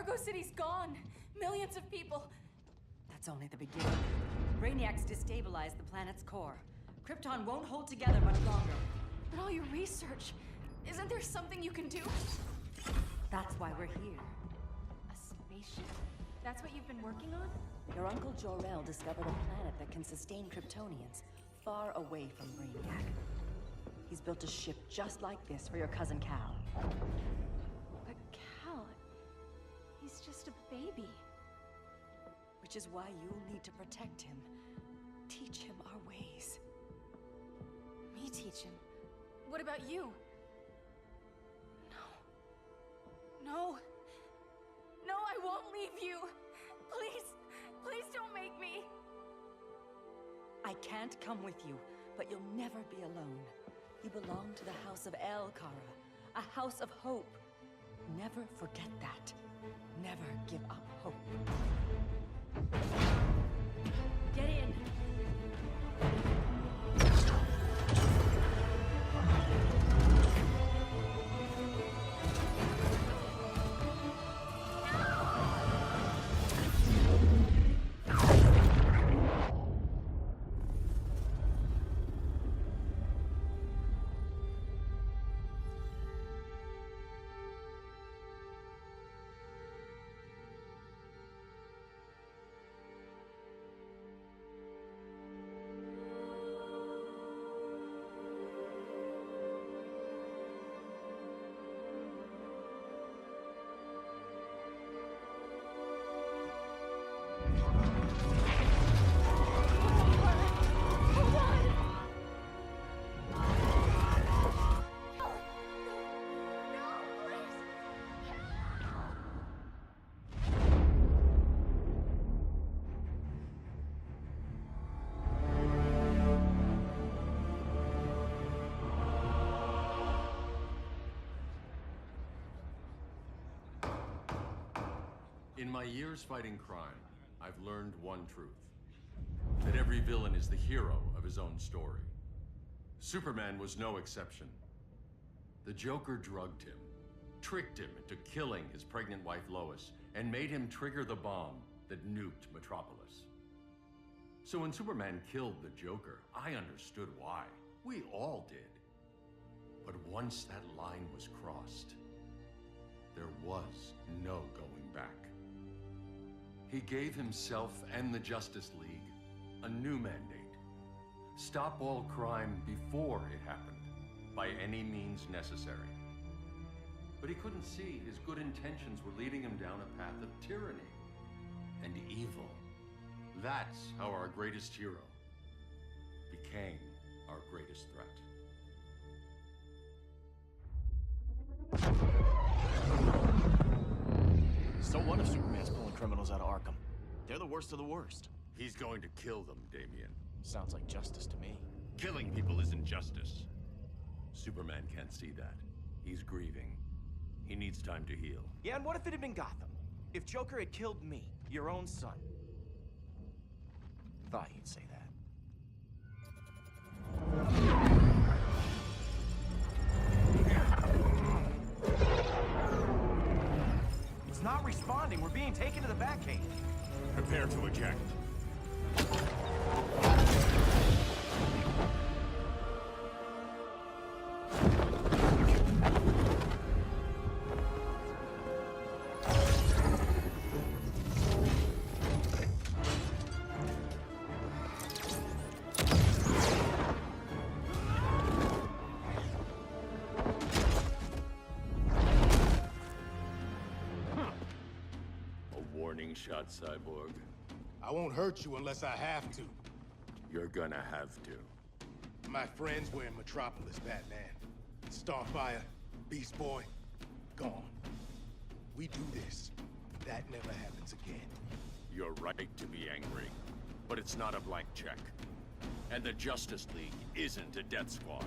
Cargo City's gone. Millions of people. That's only the beginning. Brainiacs destabilized the planet's core. Krypton won't hold together much longer. But all your research, isn't there something you can do? That's why we're here. A spaceship? That's what you've been working on? Your Uncle Jor-El discovered a planet that can sustain Kryptonians, far away from Brainiac. He's built a ship just like this for your cousin Cal. But Cal, he's just a baby. Which is why you'll need to protect him. Teach him our ways. Me teach him? What about you? No. No, I won't leave you. Please don't make me. I can't come with you, but you'll never be alone. You belong to the House of El Kara, a house of hope. Never forget that. Never give up hope. Get in! In my years fighting crime, I've learned one truth. That every villain is the hero of his own story. Superman was no exception. The Joker drugged him, tricked him into killing his pregnant wife Lois, and made him trigger the bomb that nuked Metropolis. So when Superman killed the Joker, I understood why. We all did. But once that line was crossed, there was no going back. He gave himself and the Justice League a new mandate. Stop all crime before it happened, by any means necessary. But he couldn't see his good intentions were leading him down a path of tyranny and evil. That's how our greatest hero became our greatest threat. So what if Superman's pulling criminals out of Arkham? They're the worst of the worst. He's going to kill them, Damian. Sounds like justice to me. Killing people isn't justice. Superman can't see that. He's grieving. He needs time to heal. Yeah, and what if it had been Gotham? If Joker had killed me, your own son? Thought you'd say that. It's not responding. We're being taken to the Batcave. Prepare to eject. Warning shot, Cyborg. I won't hurt you unless I have to. You're gonna have to. My friends were in Metropolis, Batman. Starfire, Beast Boy, gone. We do this. That never happens again. You're right to be angry, but it's not a blank check. And the Justice League isn't a death squad.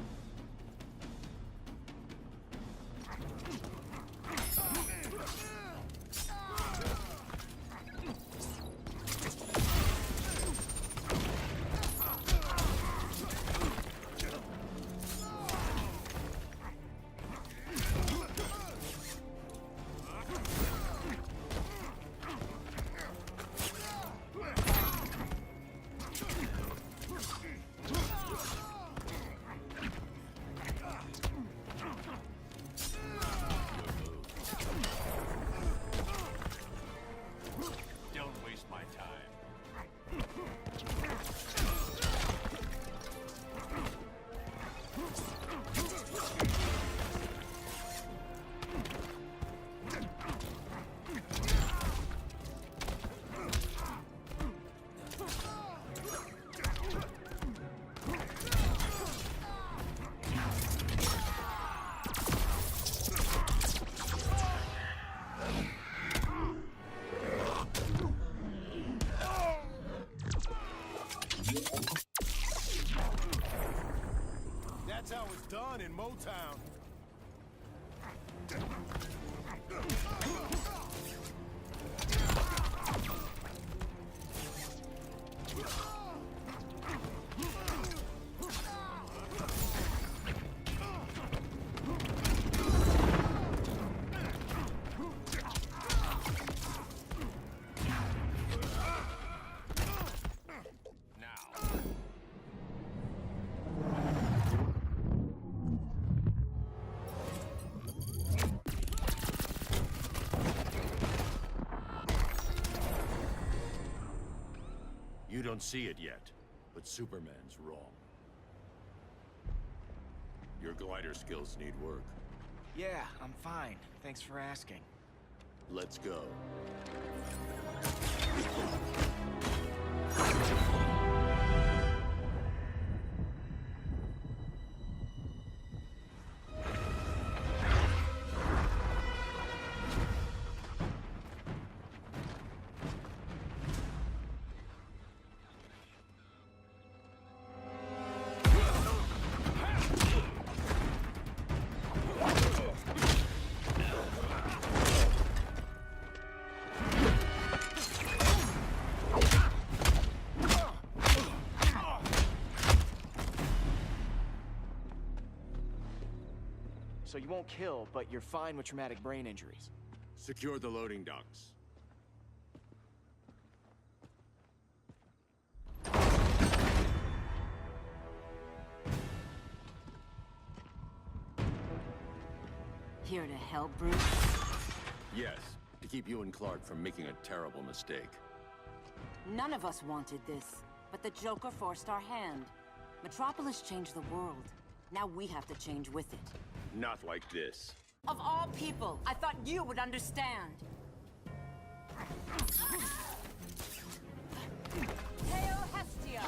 in Motown. You don't see it yet, but Superman's wrong. Your glider skills need work. Yeah, I'm fine. Thanks for asking. Let's go. So you won't kill, but you're fine with traumatic brain injuries. Secure the loading docks. Here to help, Bruce? Yes, to keep you and Clark from making a terrible mistake. None of us wanted this, but the Joker forced our hand. Metropolis changed the world. Now we have to change with it. Not like this. Of all people, I thought you would understand. Hail Hestia!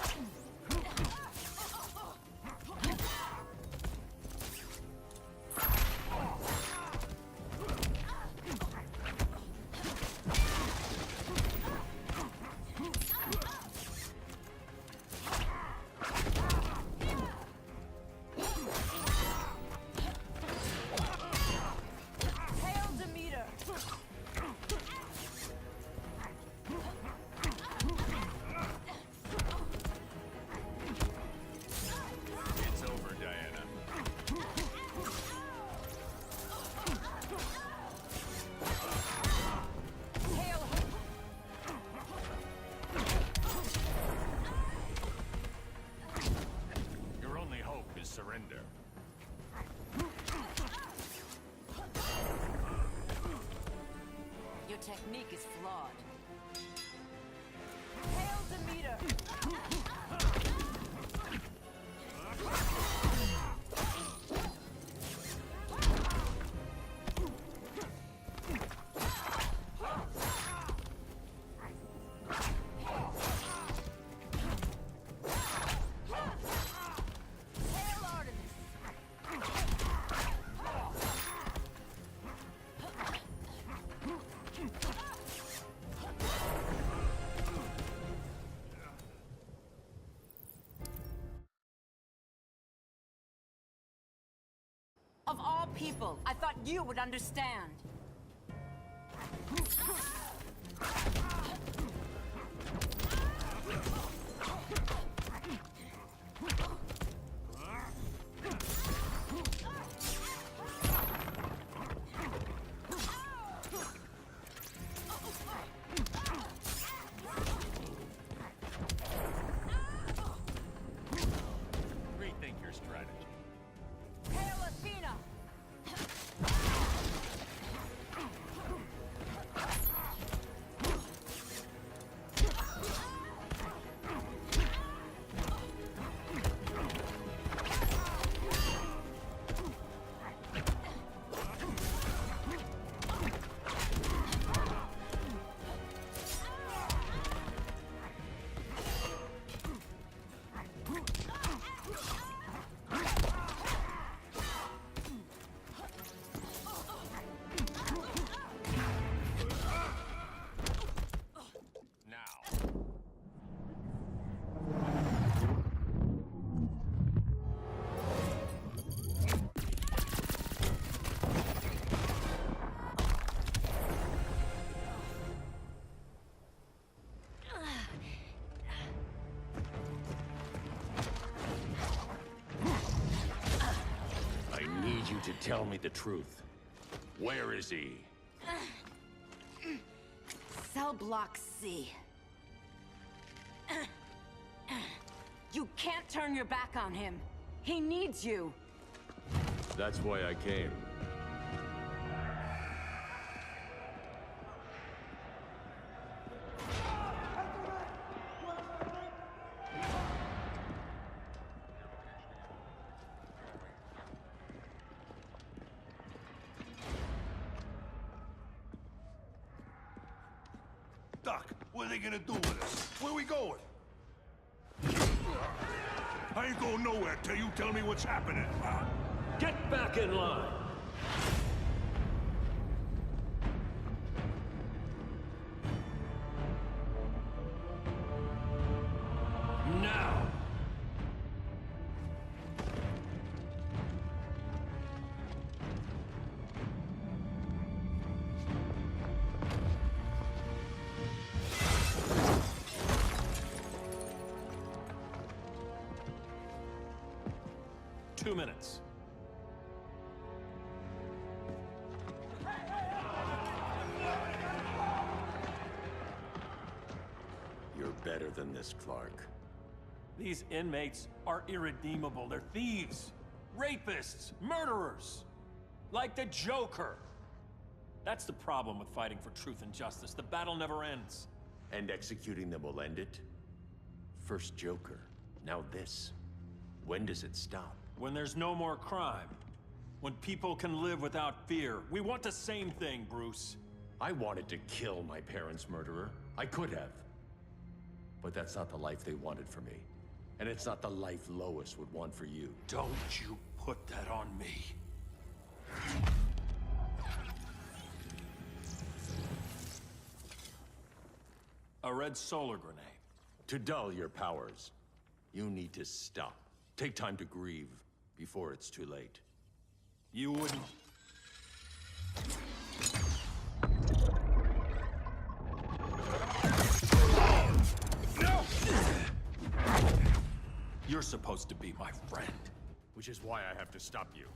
Surrender. Your technique is flawed. Hail Demeter! Of all people, I thought you would understand. Rethink your strategy. Hail Athena! Tell me the truth. Where is he? Cell block C. You can't turn your back on him. He needs you. That's why I came. Doc, what are they gonna do with us? Where we going? I ain't going nowhere till you tell me what's happening. Get back in line! Now! Two minutes. You're better than this, Clark. These inmates are irredeemable. They're thieves, rapists, murderers. Like the Joker. That's the problem with fighting for truth and justice. The battle never ends. And executing them will end it? First Joker, now this. When does it stop? When there's no more crime. When people can live without fear. We want the same thing, Bruce. I wanted to kill my parents' murderer. I could have. But that's not the life they wanted for me. And it's not the life Lois would want for you. Don't you put that on me. A red solar grenade. To dull your powers, you need to stop. Take time to grieve before it's too late. You wouldn't... No! You're supposed to be my friend. Which is why I have to stop you.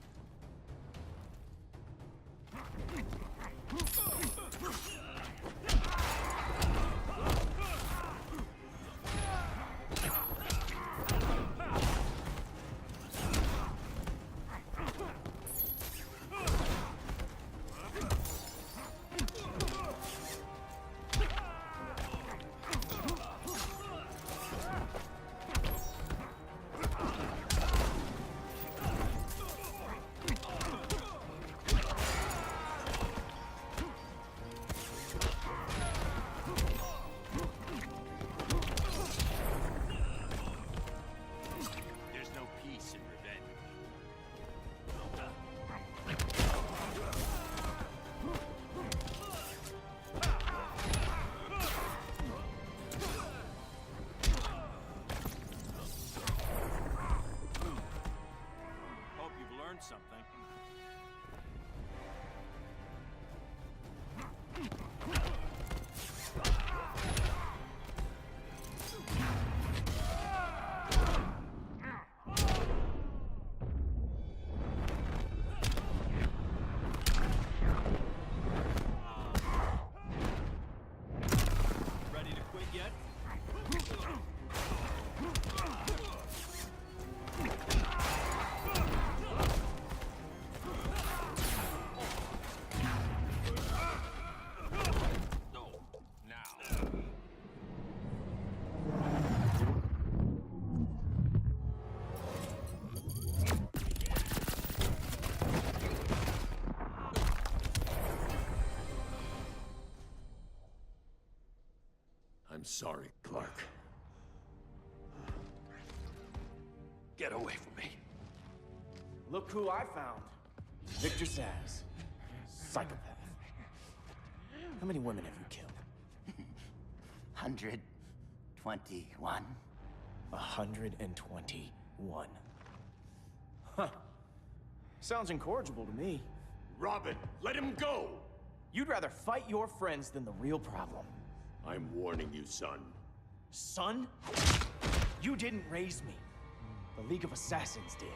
Something. Ready to quit yet? I'm sorry, Clark. Get away from me. Look who I found. Victor Zsasz. Psychopath. How many women have you killed? 121. 121. Huh. Sounds incorrigible to me. Robin, let him go! You'd rather fight your friends than the real problem. I'm warning you, son. Son? You didn't raise me. The League of Assassins did.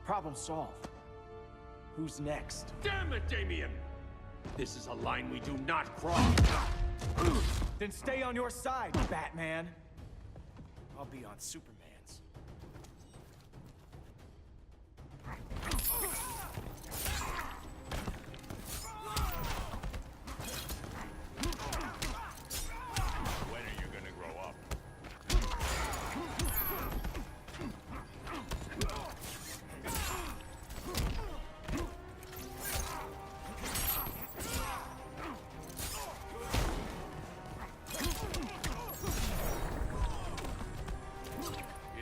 Problem solved. Who's next? Damn it, Damien! This is a line we do not cross. Then stay on your side, Batman. I'll be on Superman's. When are you gonna grow up?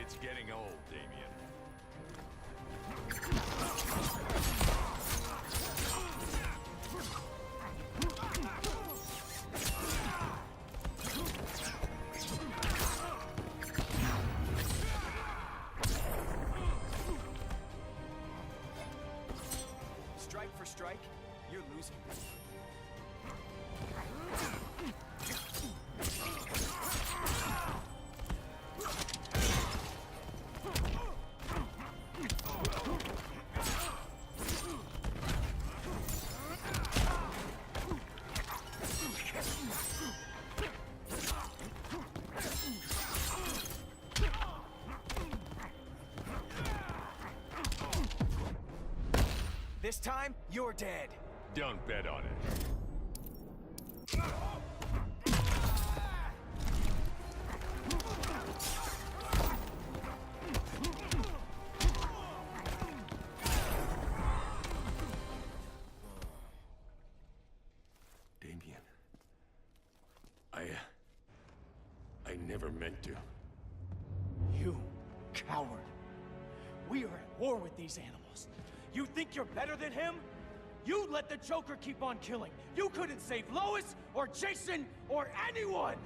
It's getting old, Damien. Strike for strike, you're losing. This time, you're dead. Don't bet on it. Damien. I never meant to. You coward. We are at war with these animals. You think you're better than him? You let the Joker keep on killing. You couldn't save Lois, or Jason, or anyone!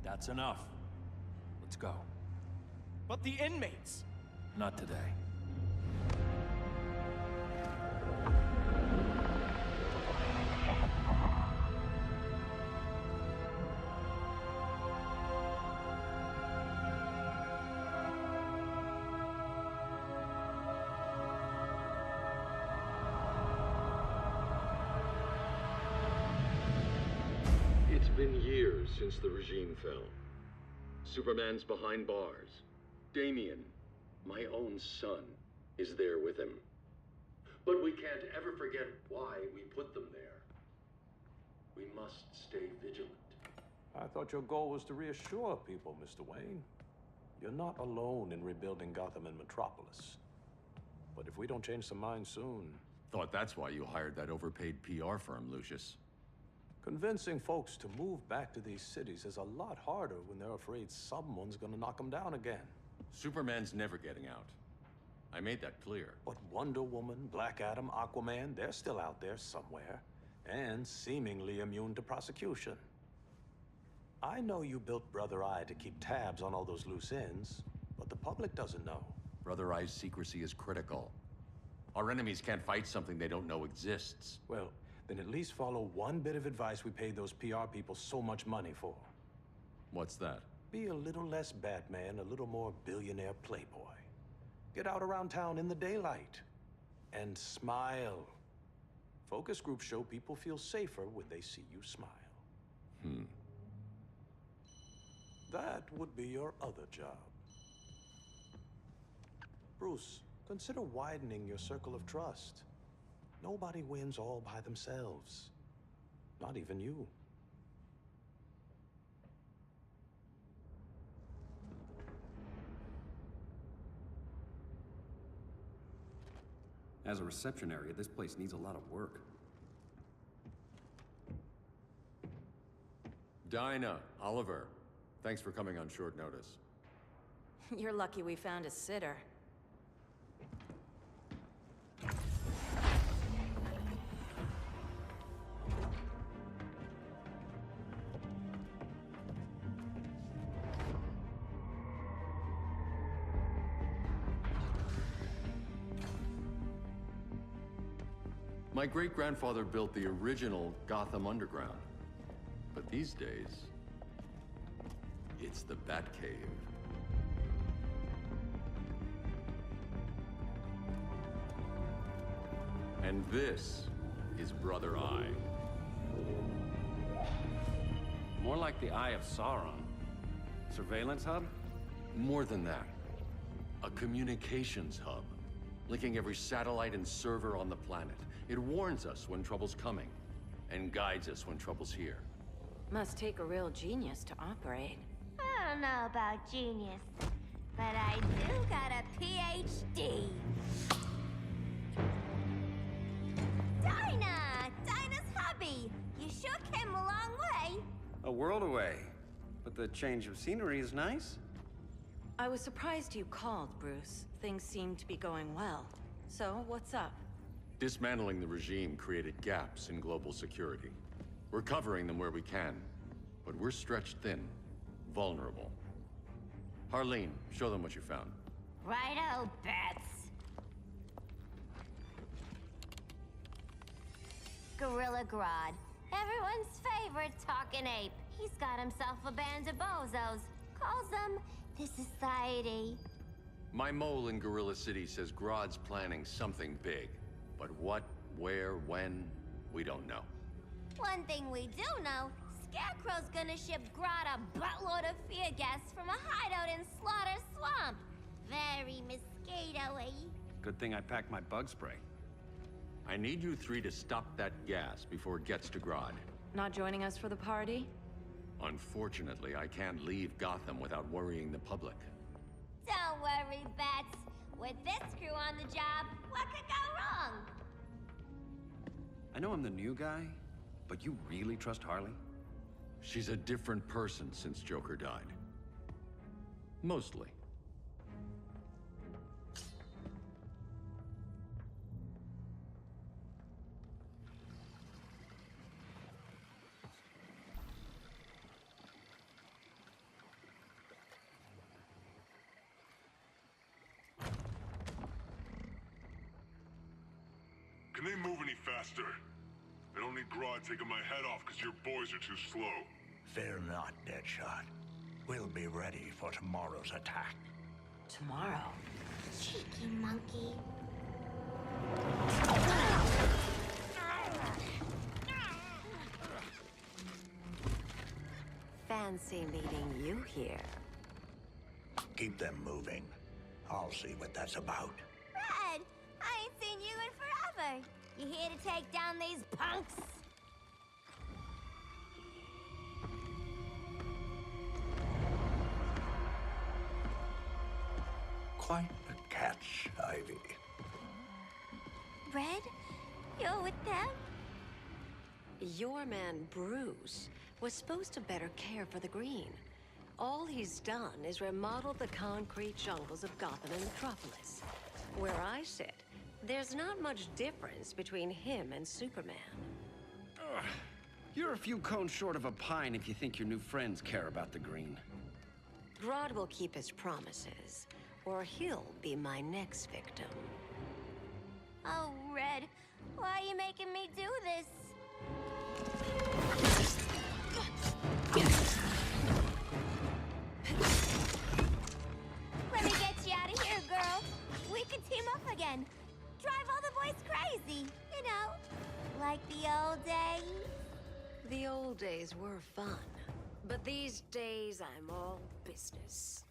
That's enough. Let's go. But the inmates. Not today. It's been years since the regime fell. Superman's behind bars. Damien, my own son, is there with him. But we can't ever forget why we put them there. We must stay vigilant. I thought your goal was to reassure people, Mr. Wayne. You're not alone in rebuilding Gotham and Metropolis. But if we don't change some minds soon... Thought that's why you hired that overpaid PR firm, Lucius. Convincing folks to move back to these cities is a lot harder when they're afraid someone's gonna knock them down again. Superman's never getting out. I made that clear. But Wonder Woman, Black Adam, Aquaman, they're still out there somewhere. And seemingly immune to prosecution. I know you built Brother Eye to keep tabs on all those loose ends, but the public doesn't know. Brother Eye's secrecy is critical. Our enemies can't fight something they don't know exists. Well, then at least follow one bit of advice we paid those PR people so much money for. What's that? Be a little less Batman, a little more billionaire playboy. Get out around town in the daylight. And smile. Focus groups show people feel safer when they see you smile. That would be your other job. Bruce, consider widening your circle of trust. Nobody wins all by themselves. Not even you. As a reception area, this place needs a lot of work. Dinah, Oliver, thanks for coming on short notice. You're lucky we found a sitter. My great-grandfather built the original Gotham Underground. But these days, it's the Batcave. And this is Brother Eye. More like the Eye of Sauron. Surveillance hub? More than that. A communications hub, linking every satellite and server on the planet. It warns us when trouble's coming, and guides us when trouble's here. Must take a real genius to operate. I don't know about genius, but I do got a PhD. Dinah's hubby. You sure came a long way. A world away. But the change of scenery is nice. I was surprised you called, Bruce. Things seem to be going well. So, what's up? Dismantling the regime created gaps in global security. We're covering them where we can, but we're stretched thin, vulnerable. Harleen, show them what you found. Righto, Bats. Gorilla Grodd. Everyone's favorite talking ape. He's got himself a band of bozos. Calls them the Society. My mole in Gorilla City says Grodd's planning something big. But what, where, when, we don't know. One thing we do know, Scarecrow's gonna ship Grodd a buttload of fear gas from a hideout in Slaughter Swamp. Very mosquito-y. Good thing I packed my bug spray. I need you three to stop that gas before it gets to Grodd. Not joining us for the party? Unfortunately, I can't leave Gotham without worrying the public. Don't worry, Bats. With this crew on the job, what could go wrong? I know I'm the new guy, but you really trust Harley? She's a different person since Joker died. Mostly. Can they move any faster? I don't need Grodd taking my head off because your boys are too slow. Fear not, Deadshot. We'll be ready for tomorrow's attack. Tomorrow? Cheeky monkey. Fancy meeting you here. Keep them moving. I'll see what that's about. Red, I ain't seen you in forever. You here to take down these punks? Quite a catch, Ivy. Red, you're with them? Your man, Bruce, was supposed to better care for the green. All he's done is remodel the concrete jungles of Gotham and Metropolis. Where I sit, there's not much difference between him and Superman. Ugh. You're a few cones short of a pine if you think your new friends care about the green. Grodd will keep his promises, or he'll be my next victim. Oh, Red, why are you making me do this? Let me get you out of here, girl. We can team up again. Drive all the boys crazy, you know, like the old days. The old days were fun, but these days I'm all business.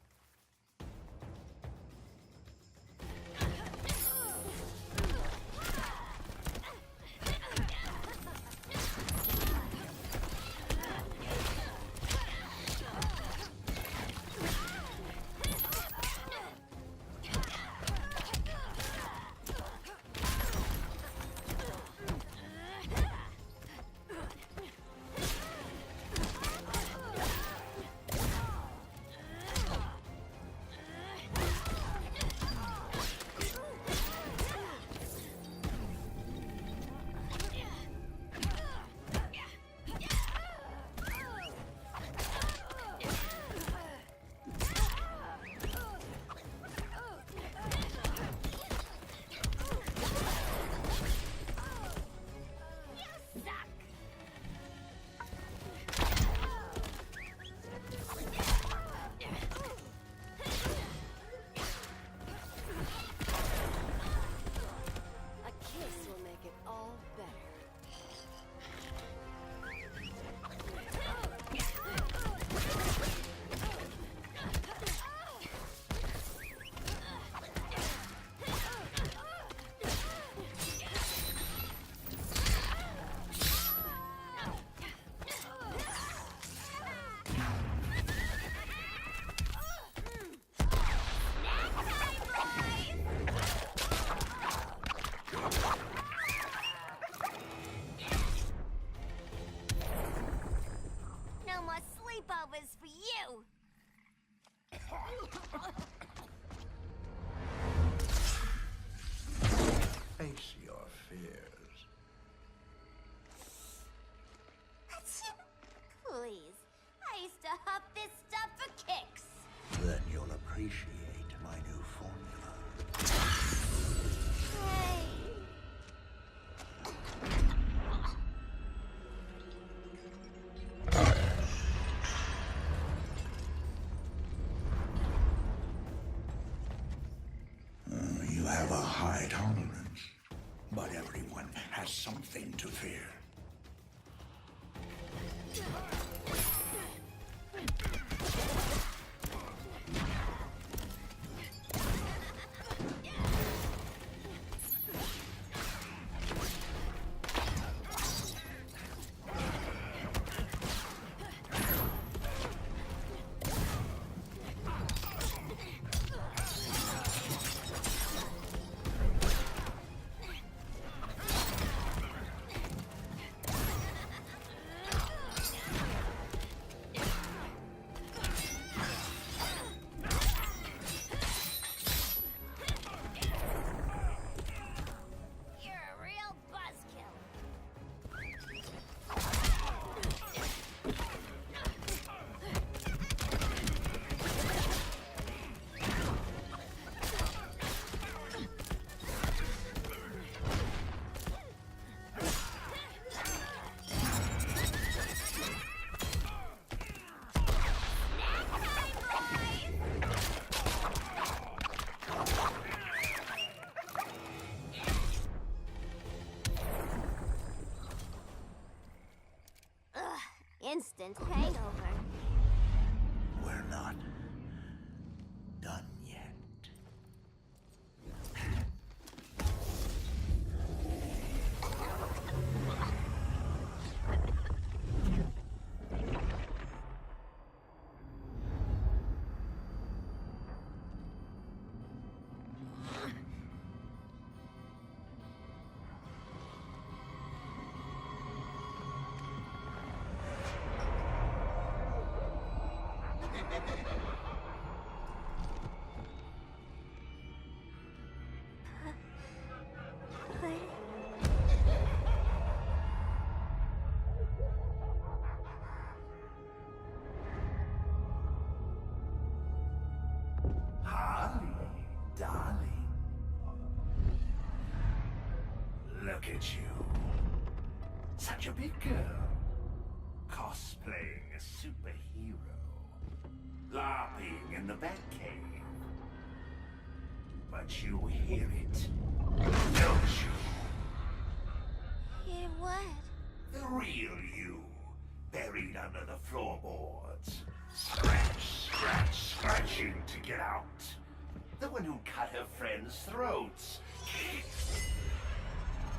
appreciate my new formula. You have a high tolerance, but everyone has something to fear. Instant hangover. We're not done yet. Harley, darling. Look at you. Such a big girl. Cosplaying a superhero. LARPing in the Batcave. But you hear it, don't you? Hear what? The real you, buried under the floorboards. Scratch, scratch, scratching to get out. The one who cut her friends' throats.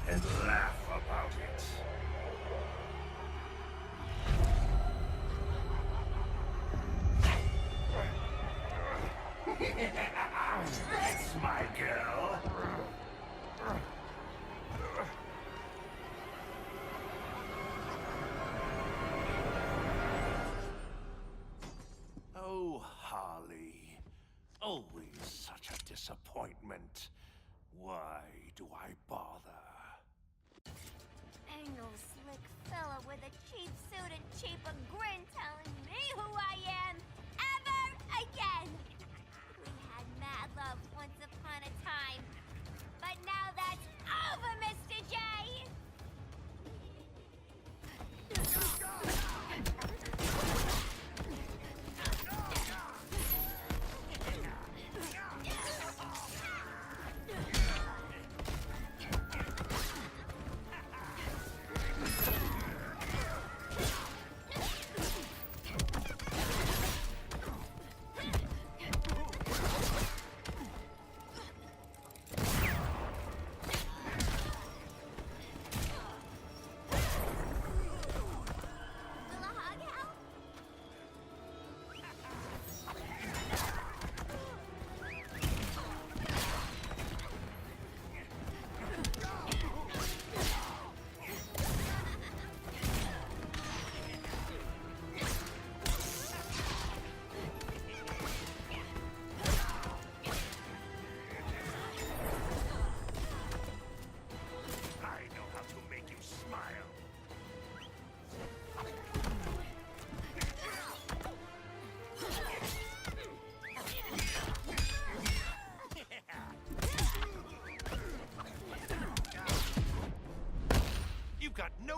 And laugh about it. That's my girl. Oh, Harley. Always such a disappointment. Why do I bother? Ain't no slick fella with a cheap suit and cheaper grin telling me who I am ever again. We had mad love once upon a time, but now that's over, Mr. J.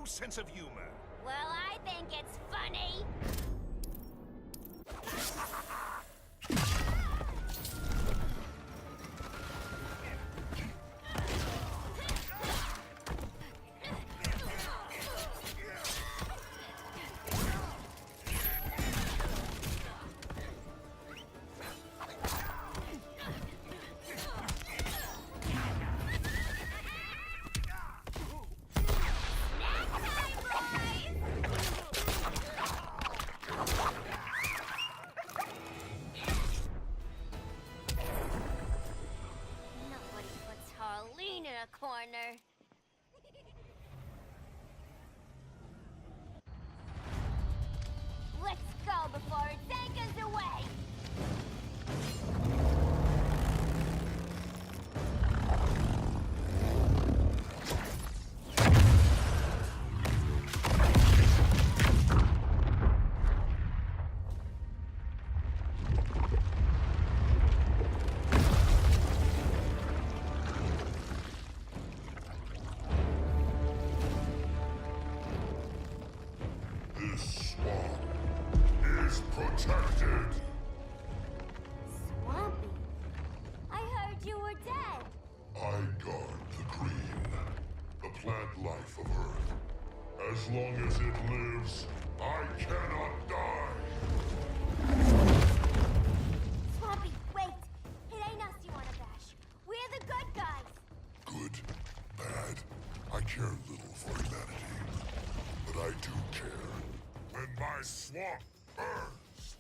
sense of humor. Well, I think it's funny. Corner. Let's go before it takes us away. This swamp is protected. Swampy? I heard you were dead. I guard the green, the plant life of Earth. As long as it lives, I cannot die. Swampy, wait. It ain't us you wanna bash. We're the good guys. Good, bad, I care little for humanity. But I do care when my swamp burns.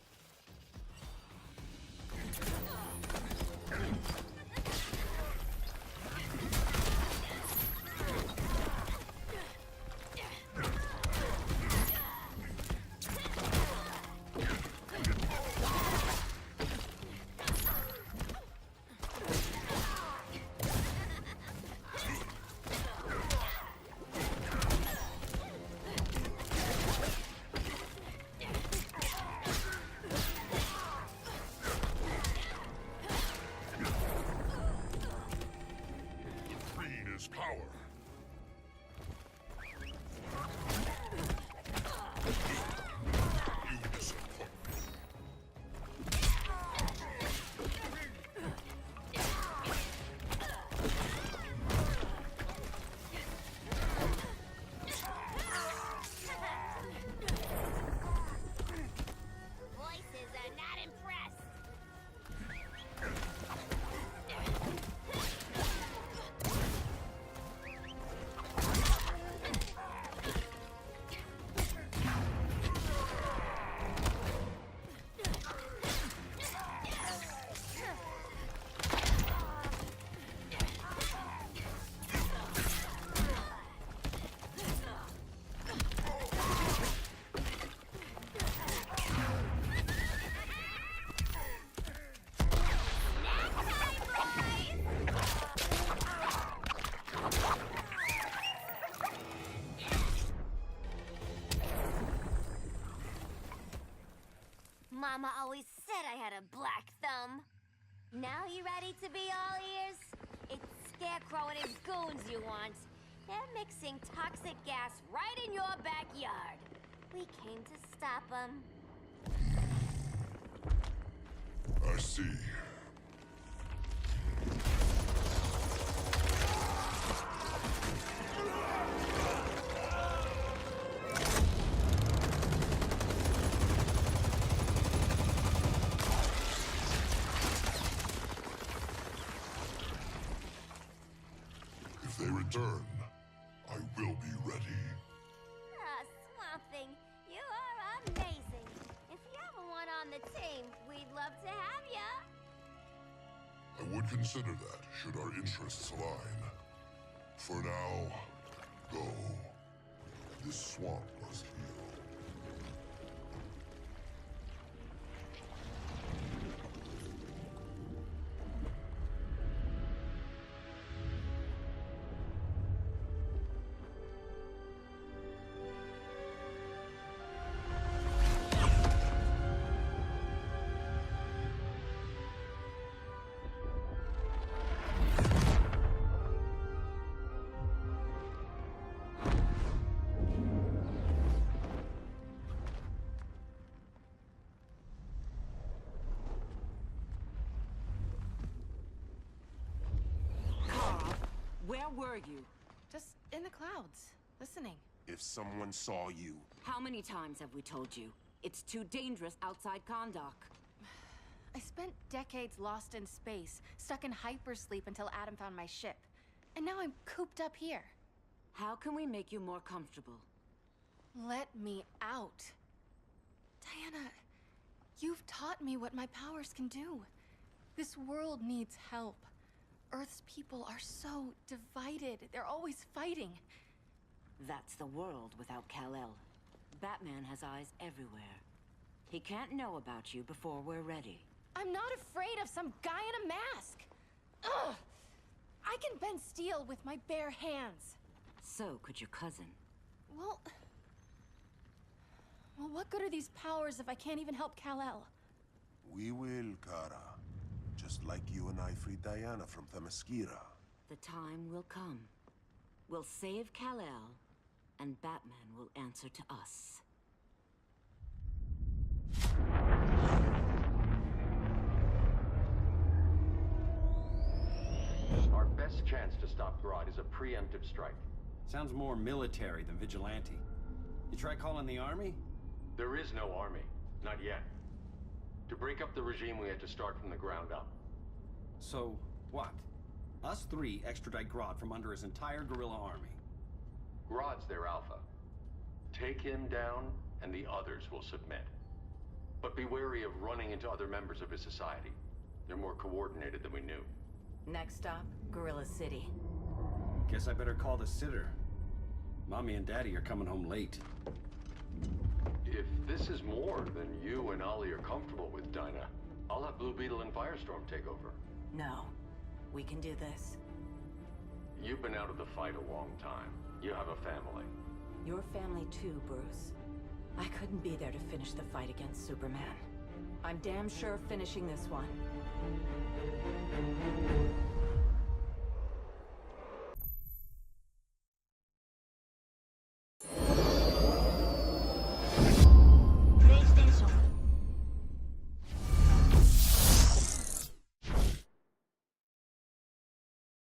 Power. You disappoint me. Voices are not impressed. Mama always said I had a black thumb. Now you ready to be all ears? It's Scarecrow and his goons you want. They're mixing toxic gas right in your backyard. We came to stop them. I see. If they return, I will be ready. Ah, Swamp Thing, you are amazing. If you ever want on the team, we'd love to have ya. I would consider that, should our interests align. For now, go. This swamp must heal. Where were you? Just in the clouds, listening. If someone saw you... How many times have we told you? It's too dangerous outside Kahndaq. I spent decades lost in space, stuck in hypersleep until Adam found my ship. And now I'm cooped up here. How can we make you more comfortable? Let me out. Diana, you've taught me what my powers can do. This world needs help. Earth's people are so divided. They're always fighting. That's the world without Kal-El. Batman has eyes everywhere. He can't know about you before we're ready. I'm not afraid of some guy in a mask. Ugh! I can bend steel with my bare hands. So could your cousin. Well, what good are these powers if I can't even help Kal-El? We will, Kara. Just like you and I freed Diana from Themyscira. The time will come. We'll save Kal-El, and Batman will answer to us. Our best chance to stop Grodd is a preemptive strike. Sounds more military than vigilante. You try calling the army? There is no army. Not yet. To break up the regime, we had to start from the ground up. So, what? Us three extradite Grodd from under his entire guerrilla army. Grodd's their alpha. Take him down, and the others will submit. But be wary of running into other members of his society. They're more coordinated than we knew. Next stop, Gorilla City. Guess I better call the sitter. Mommy and Daddy are coming home late. If this is more than you and Ollie are comfortable with, Dinah, I'll have Blue Beetle and Firestorm take over. No. We can do this. You've been out of the fight a long time. You have a family. Your family too, Bruce. I couldn't be there to finish the fight against Superman. I'm damn sure finishing this one.